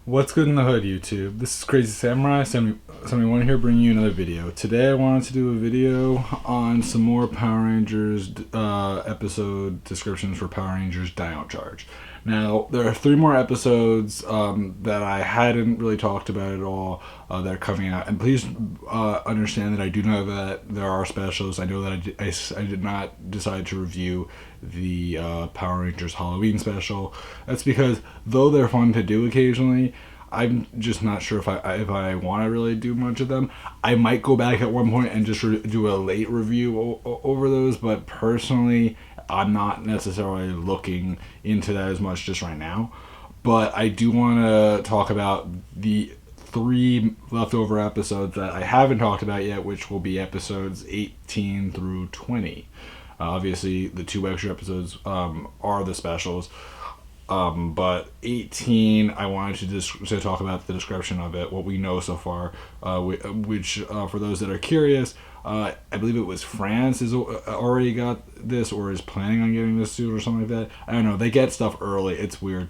What's good in the hood, YouTube? This is Crazy Samurai. 71 here, bringing you another video. Today I wanted to do a video on some more Power Rangers episode descriptions for Power Rangers Dino Charge. Now, there are 3 more episodes that I hadn't really talked about at all that are coming out. And please understand that I do know that there are specials. I know that I did not decide to review the Power Rangers Halloween special. That's because, though they're fun to do occasionally, I'm just not sure if I want to really do much of them. I might go back at one point and just do a late review over those, but personally, I'm not necessarily looking into that as much just right now. But I do want to talk about the 3 leftover episodes that I haven't talked about yet, which will be episodes 18 through 20. Obviously, the 2 extra episodes are the specials. But 18, I wanted to talk about the description of it, what we know so far, which for those that are curious, I believe it was France is already got this or is planning on getting this suit or something like that. I don't know. They get stuff early. It's weird.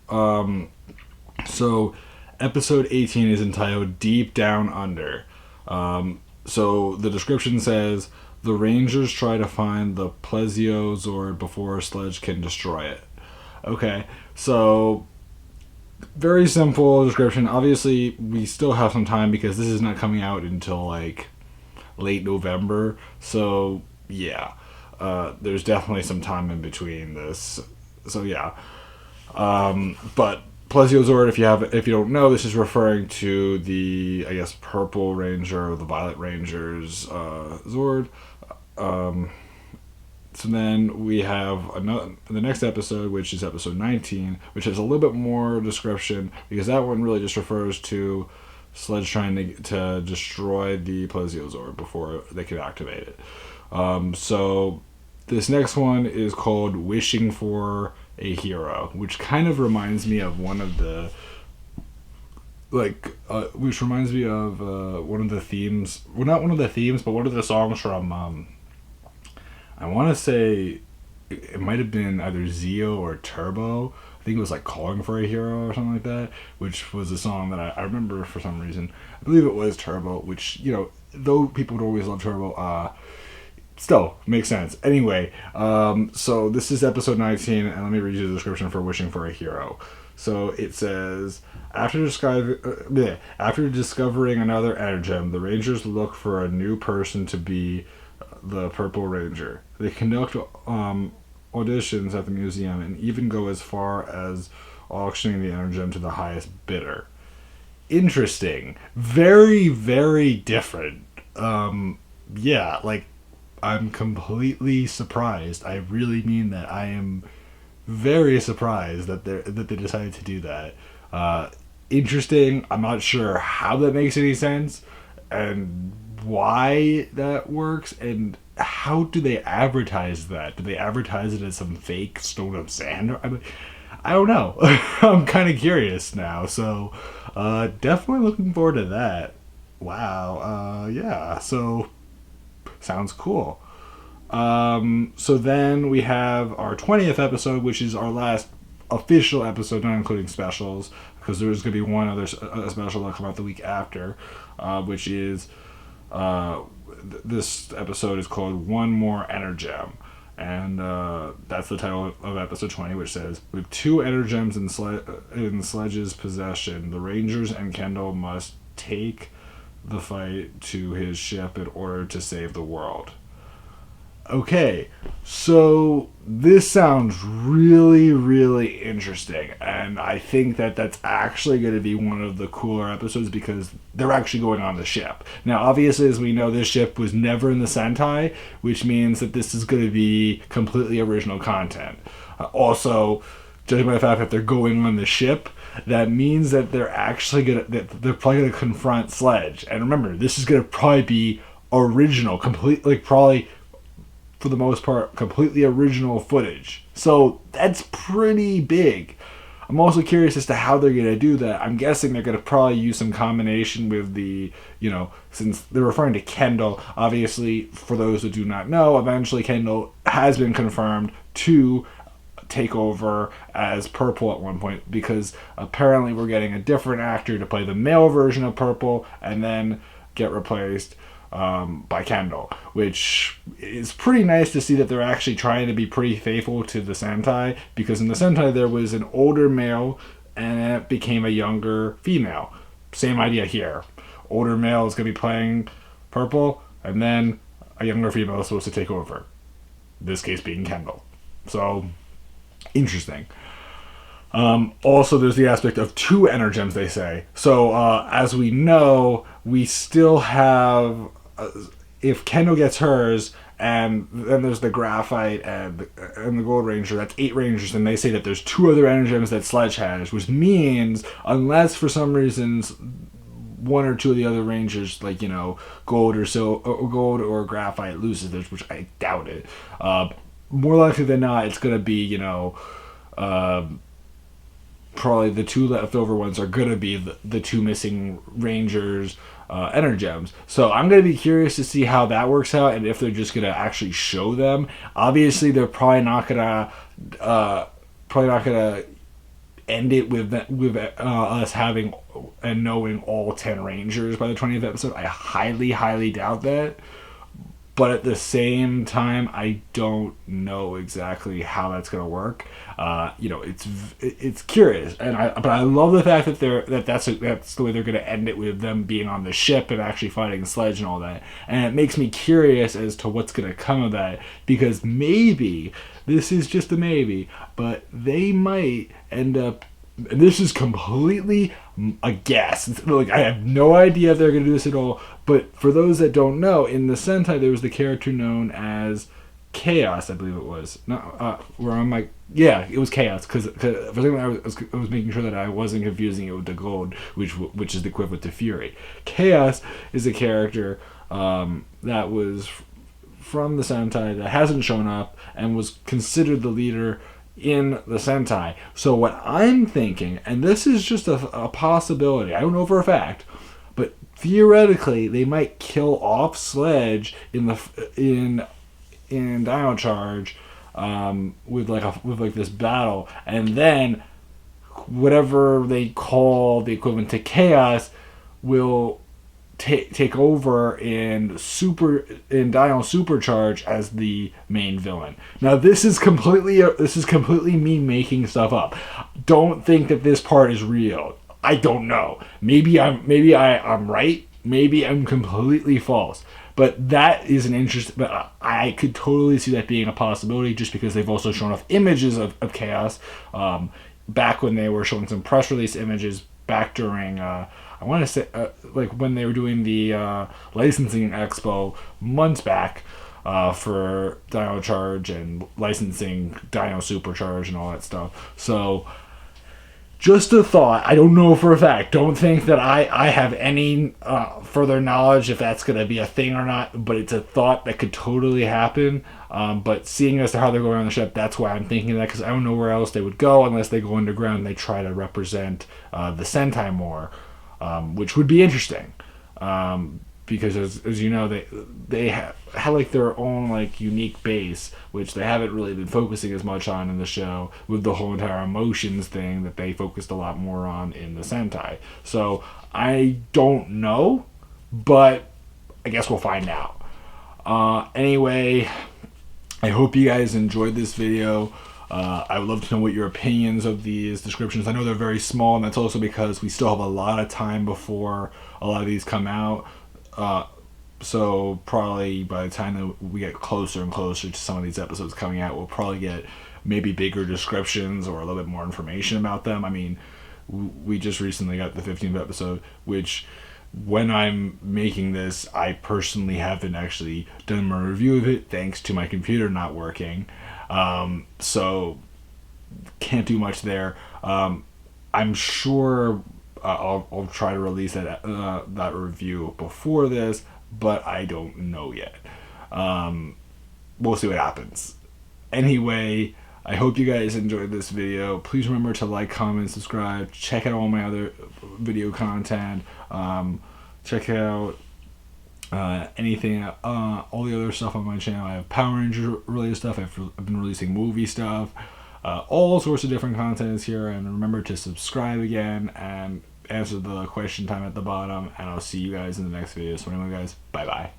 So episode 18 is entitled Deep Down Under. So the description says, the Rangers try to find the Plesiosaur before Sledge can destroy it. Okay, so very simple description. Obviously, we still have some time because this is not coming out until like late November. So yeah, there's definitely some time in between this. So yeah, but Plesiosaur, if you don't know, this is referring to the, I guess, Purple Ranger or the Violet Ranger's Zord. So then we have the next episode, which is episode 19, which has a little bit more description, because that one really just refers to Sledge trying to destroy the Plesiosaur before they can activate it. So this next one is called Wishing for a Hero, which kind of reminds me of one of the which reminds me of one of the themes. Well, not one of the themes, but one of the songs from I want to say it might have been either Zeo or Turbo. I think it was like Calling for a Hero or something like that, which was a song that I remember for some reason. I believe it was Turbo, which, you know, though people would always love Turbo, still makes sense. Anyway, so this is episode 19, and let me read you the description for Wishing for a Hero. So it says, after discovering another Energem, the Rangers look for a new person to be the Purple Ranger. They conduct auditions at the museum and even go as far as auctioning the Energem to the highest bidder. Interesting. Very, very different. Yeah, like, I'm completely surprised. I really mean that. I am very surprised that they decided to do that. Interesting. I'm not sure how that makes any sense and why that works, and how do they advertise that? Do they advertise it as some fake Stone of Sand? I don't know. I'm kind of curious now, so definitely looking forward to that. Wow. Yeah, so sounds cool. So then we have our 20th episode, which is our last official episode, not including specials, because there's going to be one other special that'll come out the week after, which is this episode is called One More Energem, and that's the title of episode 20, which says, with 2 Energems in Sledge's possession, the Rangers and Kendall must take the fight to his ship in order to save the world. Okay, so this sounds really, really interesting, and I think that that's actually going to be one of the cooler episodes because they're actually going on the ship. Now, obviously, as we know, this ship was never in the Sentai, which means that this is going to be completely original content. Also, judging by the fact that they're going on the ship, that means that they're probably gonna confront Sledge. And remember, this is gonna probably be original, probably for the most part, completely original footage. So that's pretty big. I'm also curious as to how they're going to do that. I'm guessing they're going to probably use some combination with the, since they're referring to Kendall, obviously, for those who do not know, eventually Kendall has been confirmed to take over as Purple at one point, because apparently we're getting a different actor to play the male version of Purple and then get replaced by Kendall, which is pretty nice to see that they're actually trying to be pretty faithful to the Sentai, because in the Sentai there was an older male and then it became a younger female. Same idea here. Older male is going to be playing Purple, and then a younger female is supposed to take over. This case being Kendall. So, interesting. Also, there's the aspect of 2 energems, they say. So, as we know, we still have... if Kendall gets hers, and then there's the Graphite and the Gold Ranger, that's 8 Rangers, and they say that there's 2 other energems that Sledge has, which means, unless for some reasons 1 or 2 of the other Rangers, like, Gold or Graphite loses theirs, which I doubt it. More likely than not, it's going to be, probably the 2 leftover ones are going to be the 2 missing Rangers' energems. So I'm going to be curious to see how that works out, and if they're just going to actually show them. Obviously, they're probably not going to end it with us having and knowing all 10 Rangers by the 20th episode. I highly, highly doubt that. But at the same time, I don't know exactly how that's going to work. It's curious, but I love the fact that that's the way they're going to end it, with them being on the ship and actually fighting Sledge and all that. And it makes me curious as to what's going to come of that, because maybe, this is just a maybe, but they might end up, and this is completely a guess. Like, I have no idea if they're going to do this at all. But for those that don't know, in the Sentai there was the character known as Chaos, I believe it was. Yeah, it was Chaos, because for a second I was making sure that I wasn't confusing it with the Gold, which is the equivalent to Fury. Chaos is a character that was from the Sentai that hasn't shown up and was considered the leader in the Sentai. So what I'm thinking, and this is just a possibility, I don't know for a fact, but theoretically they might kill off Sledge in Dino Charge with this battle, and then whatever they call the equivalent to Chaos will take over in Dino Supercharge as the main villain. Now this is completely me making stuff up. Don't think that this part is real. I don't know. Maybe I'm right. Maybe I'm completely false. But that is an interest. But I could totally see that being a possibility, just because they've also shown off images of Chaos back when they were showing some press release images back during. I want to say, like when they were doing the licensing expo months back for Dino Charge and licensing Dino Supercharge and all that stuff. So, just a thought. I don't know for a fact. Don't think that I have any further knowledge if that's going to be a thing or not, but it's a thought that could totally happen. But seeing as to how they're going on the ship, that's why I'm thinking that, because I don't know where else they would go unless they go underground and they try to represent the Sentai more. Which would be interesting, because as you know, they have like their own like unique base, which they haven't really been focusing as much on in the show, with the whole entire emotions thing that they focused a lot more on in the Sentai. So I don't know, but I guess we'll find out. Anyway, I hope you guys enjoyed this video. I would love to know what your opinions of these descriptions. I know they're very small, and that's also because we still have a lot of time before a lot of these come out. So probably by the time that we get closer and closer to some of these episodes coming out, we'll probably get maybe bigger descriptions or a little bit more information about them. I mean, we just recently got the 15th episode, which when I'm making this, I personally haven't actually done my review of it, thanks to my computer not working. So can't do much there. I'm sure I'll try to release that review before this, but I don't know yet. We'll see what happens. Anyway, I hope you guys enjoyed this video. Please remember to like, comment, subscribe. Check out all my other video content. Check out anything, all the other stuff on my channel. I have Power Ranger related stuff. I've been releasing movie stuff. All sorts of different content is here, and remember to subscribe again and answer the question time at the bottom, and I'll see you guys in the next video. So anyway guys, bye bye.